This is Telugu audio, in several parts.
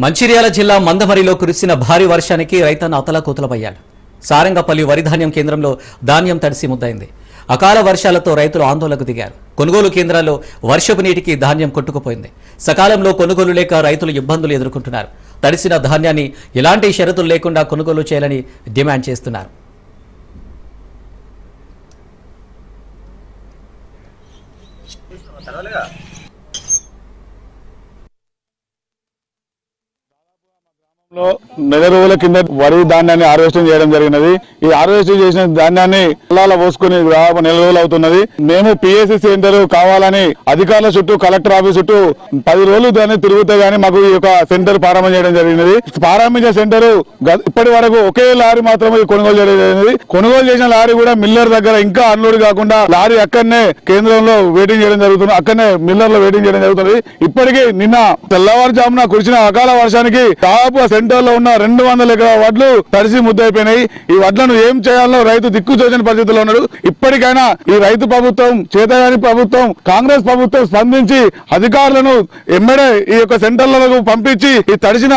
మంచిర్యాల జిల్లా మందమరిలో కురిసిన భారీ వర్షానికి రైతన్న అతలాకుతలమయ్యాడు. సారంగపల్లి వరిధాన్యం కేంద్రంలో ధాన్యం తడిసి ముద్దైంది. అకాల వర్షాలతో రైతులు ఆందోళనకు దిగారు. కొనుగోలు కేంద్రాల్లో వర్షపు నీటికి ధాన్యం కొట్టుకుపోయింది. సకాలంలో కొనుగోలు లేక రైతులు ఇబ్బందులు ఎదుర్కొంటున్నారు. తడిసిన ధాన్యాన్ని ఎలాంటి షరతులు లేకుండా కొనుగోలు చేయాలని డిమాండ్ చేస్తున్నారు. నెల రోజుల కింద వరి ధాన్యాన్ని హార్వెస్టింగ్ చేయడం జరిగినది. ఈ హార్వెస్టింగ్ చేసిన ధాన్యాన్ని పొలాల పోసుకుని నెల రోజులు అవుతున్నది. మేము పిఎస్సి సెంటర్ కావాలని అధికారుల చుట్టూ కలెక్టర్ ఆఫీస్ చుట్టూ 10 రోజులు దాన్ని తిరుగుతే గానీ మాకు ఈ యొక్క సెంటర్ ప్రారంభం చేయడం జరిగినది. ప్రారంభించే సెంటర్ ఇప్పటి వరకు ఒకే లారీ మాత్రమే కొనుగోలు చేయడం జరిగినది. కొనుగోలు చేసిన లారీ కూడా మిల్లర్ దగ్గర ఇంకా అన్లోడ్ కాకుండా లారీ అక్కడనే కేంద్రంలో వెయిటింగ్ చేయడం జరుగుతుంది. అక్కడనే మిల్లర్ లో వెయిటింగ్ చేయడం జరుగుతుంది. ఇప్పటికీ నిన్న తెల్లవారుజామున కురిసిన అకాల వర్షానికి దాదాపు సెంటర్ లో ఉన్న 200 ఎకరాల వడ్లు తడిసి ముద్దయిపోయినాయి. ఈ వడ్లను ఏం చేయాలో రైతు దిక్కుచోచని పరిస్థితిలో ఉన్నాడు. ఇప్పటికైనా ఈ రైతు ప్రభుత్వం, చేతగాని ప్రభుత్వం, కాంగ్రెస్ ప్రభుత్వం స్పందించి అధికారులను ఎమ్మెడే ఈ యొక్క సెంటర్లకు పంపించి ఈ తడిసిన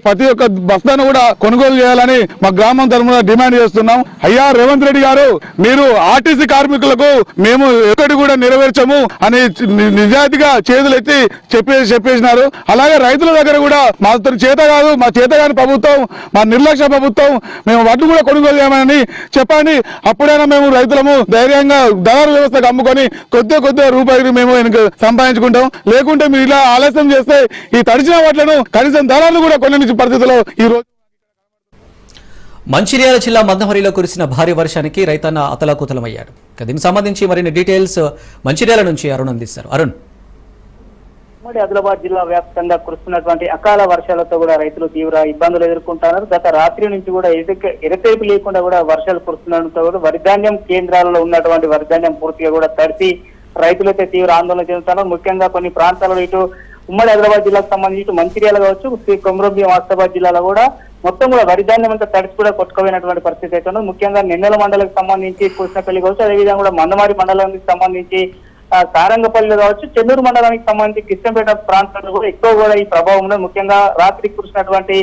ప్రతి ఒక్క బస్తాను కూడా కొనుగోలు చేయాలని మా గ్రామం తరఫున డిమాండ్ చేస్తున్నాం. అయ్యా రేవంత్ రెడ్డి గారు, మీరు ఆర్టీసీ కార్మికులకు మేము ఎక్కడి కూడా నెరవేర్చము అని నిజాయితీగా చేతులెత్తి చెప్పేసినారు. అలాగే రైతుల దగ్గర కూడా మా చేత కాదు, మా చేతగాని ప్రభుత్వం, మా నిర్లక్ష్య ప్రభుత్వం, మేము వడ్లు కూడా కొనుగోలు చేయమని చెప్పండి. అప్పుడైనా మేము రైతులము ధైర్యంగా దళారు వ్యవస్థకు అమ్ముకొని కొద్ది రూపాయలు మేము సంపాదించుకుంటాం. లేకుంటే మీరు ఇలా ఆలస్యం చేస్తే ఈ తడిచిన వడ్లను కనీసం దళాలు కూడా కొనని పరిస్థితిలో ఈ రోజు. మంచిర్యాల జిల్లా మందమరిలో కురిసిన భారీ వర్షానికి రైతన్న అతలాకుతలమయ్యాడు. దీనికి సంబంధించి మరిన్ని డీటెయిల్స్ మంచిర్యాల నుంచి అరుణ్ అందిస్తారు. అరుణ్, ఉమ్మడి ఆదిలాబాద్ జిల్లా వ్యాప్తంగా కురుస్తున్నటువంటి అకాల వర్షాలతో కూడా రైతులు తీవ్ర ఇబ్బందులు ఎదుర్కొంటున్నారు. గత రాత్రి నుంచి కూడా ఎడతెరిపి లేకుండా కూడా వర్షాలు కురుస్తుండటంతో కూడా వరిధాన్యం కేంద్రాలలో ఉన్నటువంటి వరిధాన్యం పూర్తిగా కూడా తడిసి రైతులైతే తీవ్ర ఆందోళన చెందుతున్నారు. ముఖ్యంగా కొన్ని ప్రాంతాలలో ఇటు ఉమ్మడి ఆదిలాబాద్ జిల్లాకు సంబంధించి ఇటు మంచిర్యాల కావచ్చు, శ్రీ కొమరంభీం ఆసిఫాబాద్ జిల్లాలో కూడా మొత్తం కూడా వరిధాన్యం అంతా తడిసి కూడా కొట్టుకుపోయినటువంటి పరిస్థితి అయితే ఉన్నది. ముఖ్యంగా నిన్నెల మండలకు సంబంధించి కూసినపల్లి కావచ్చు, అదేవిధంగా కూడా మందమారి మండలానికి సంబంధించి సారంగపల్లి కావచ్చు, చెన్నూరు మండలానికి సంబంధించి కిష్టంపేట ప్రాంతాల్లో కూడా ఎక్కువ కూడా ఈ ప్రభావం ఉన్నది. ముఖ్యంగా రాత్రి కురిసినటువంటి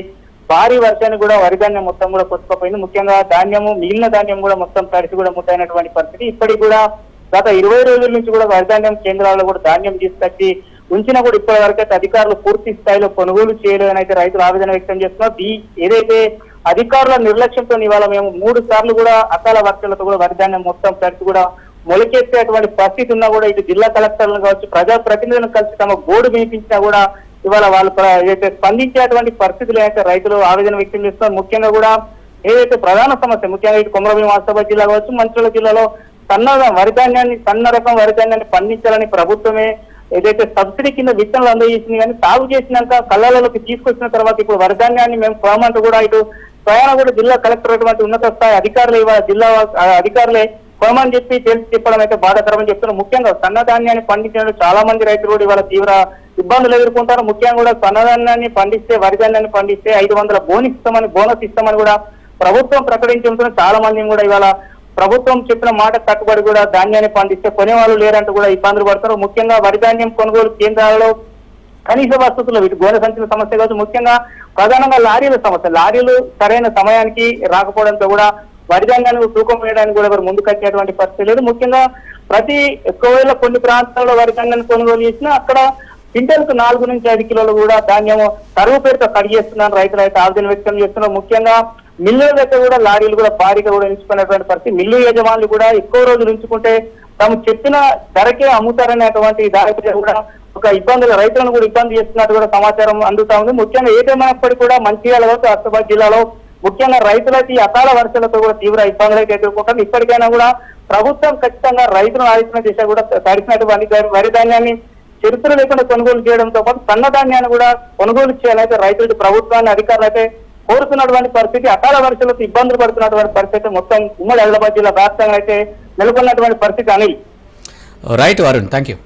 భారీ వర్షాన్ని కూడా వరిధాన్యం మొత్తం కూడా కొట్టుకుపోయింది. ముఖ్యంగా ధాన్యము, మిగిలిన ధాన్యం కూడా మొత్తం తడిసి కూడా ముద్దైనటువంటి పరిస్థితి. ఇప్పటికి కూడా గత 20 రోజుల నుంచి కూడా వరిధాన్యం కేంద్రాల్లో కూడా ధాన్యం తీసుకొచ్చి ఉంచినా కూడా ఇప్పటి వరకు అయితే అధికారులు పూర్తి స్థాయిలో కొనుగోలు చేయలేదని అయితే రైతులు ఆవేదన వ్యక్తం చేస్తున్నారు. ఏదైతే అధికారుల నిర్లక్ష్యంతో ఇవాళ మేము 3 సార్లు కూడా అకాల వర్షాలతో కూడా వరిధాన్యం మొత్తం తడిసి కూడా మొలకెత్తేటువంటి పరిస్థితి ఉన్నా కూడా ఇటు జిల్లా కలెక్టర్లను కావచ్చు, ప్రజాప్రతినిధులను కలిసి తమ గోడు వినిపించినా కూడా ఇవాళ వాళ్ళు ఏదైతే స్పందించేటువంటి పరిస్థితులు అయితే రైతులు ఆవేదన వ్యక్తం చేస్తున్నారు. ముఖ్యంగా కూడా ఏదైతే ప్రధాన సమస్య, ముఖ్యంగా ఇటు కొమరంభీం ఆసిఫాబాద్ జిల్లా కావచ్చు, మంచిర్యాల జిల్లాలో సన్న రకం వరిధాన్యాన్ని పండించాలని ప్రభుత్వమే ఏదైతే సబ్సిడీ కింద విత్తనాలు అందజేసింది, కానీ సాగు చేసినాక కళ్ళలోకి తీసుకొచ్చిన తర్వాత ఇప్పుడు వరిధాన్యాన్ని మేము కొనమంటూ కూడా ఇటు స్వయాన కూడా జిల్లా కలెక్టర్ అటువంటి ఉన్నత స్థాయి అధికారులు ఇవాళ జిల్లా అధికారులే కొనమని చెప్పి చెప్పడం అయితే బాధాకరమని చెప్తున్నారు. ముఖ్యంగా సన్నధాన్యాన్ని పండించిన చాలా మంది రైతులు కూడా ఇవాళ తీవ్ర ఇబ్బందులు ఎదుర్కొంటారు. ముఖ్యంగా కూడా సన్నధాన్యాన్ని పండిస్తే, వరిధాన్యాన్ని పండిస్తే 500 బోనస్ ఇస్తామని కూడా ప్రభుత్వం ప్రకటించడంతో చాలా మంది కూడా ఇవాళ ప్రభుత్వం చెప్పిన మాట కట్టుబడి కూడా ధాన్యాన్ని పండిస్తే కొనేవాళ్ళు లేరంటూ కూడా ఇబ్బందులు పడుతున్నారు. ముఖ్యంగా వరిధాన్యం కొనుగోలు కేంద్రాలలో కనీస వసతులు, వీటి గోనె సంచుల సమస్య కావచ్చు, ముఖ్యంగా ప్రధానంగా లారీల సమస్య, లారీలు సరైన సమయానికి రాకపోవడంతో కూడా వరిధాన్యాన్ని తూకం వేయడానికి కూడా ఎవరు ముందుకు వచ్చేటువంటి పరిస్థితి లేదు. ముఖ్యంగా ఎక్కువవేళ కొన్ని ప్రాంతాల్లో వరిధాన్యాన్ని కొనుగోలు చేసినా అక్కడ క్వింటల్కు 4 నుంచి 5 కిలోలు కూడా ధాన్యం కరువు పేరుతో కడిగేస్తున్నారు. రైతులు అయితే ఆవేదన వ్యక్తం చేస్తున్నారు. ముఖ్యంగా మిల్లుల దగ్గర కూడా లారీలు కూడా భారీగా కూడా ఎంచుకున్నటువంటి పరిస్థితి. మిల్లు యజమానులు కూడా ఎక్కువ రోజులు ఉంచుకుంటే తాము చెప్పిన ధరకే అమ్ముతారనేటువంటి దాని కూడా ఒక ఇబ్బందులు, రైతులను కూడా ఇబ్బంది చేస్తున్నట్టు కూడా సమాచారం అందుతా ఉంది. ముఖ్యంగా ఏదేమైనప్పటికీ కూడా మంచిర్యాల కావచ్చు, ఆసిఫాబాద్ జిల్లాలో ముఖ్యంగా రైతులైతే ఈ అకాల వర్షాలతో కూడా తీవ్ర ఇబ్బందులు అయితే ఎదుర్కొంటారు. ఇప్పటికైనా కూడా ప్రభుత్వం ఖచ్చితంగా రైతులను ఆలోచన చేసా కూడా తడిసినటువంటి వరిధాన్యాన్ని చరిత్ర లేకుండా కొనుగోలు చేయడంతో పాటు సన్నధాన్యాన్ని కూడా కొనుగోలు చేయాలైతే రైతులు ప్రభుత్వాన్ని, అధికారులు అయితే కోరుతున్నటువంటి పరిస్థితి. అకాల వర్షాలతో ఇబ్బందులు పడుతున్నటువంటి పరిస్థితి మొత్తం ఉమ్మడి ఆదిలాబాద్ జిల్లా వ్యాప్తంగా అయితే నెలకొన్నటువంటి పరిస్థితి. Anil, right Arun, thank you.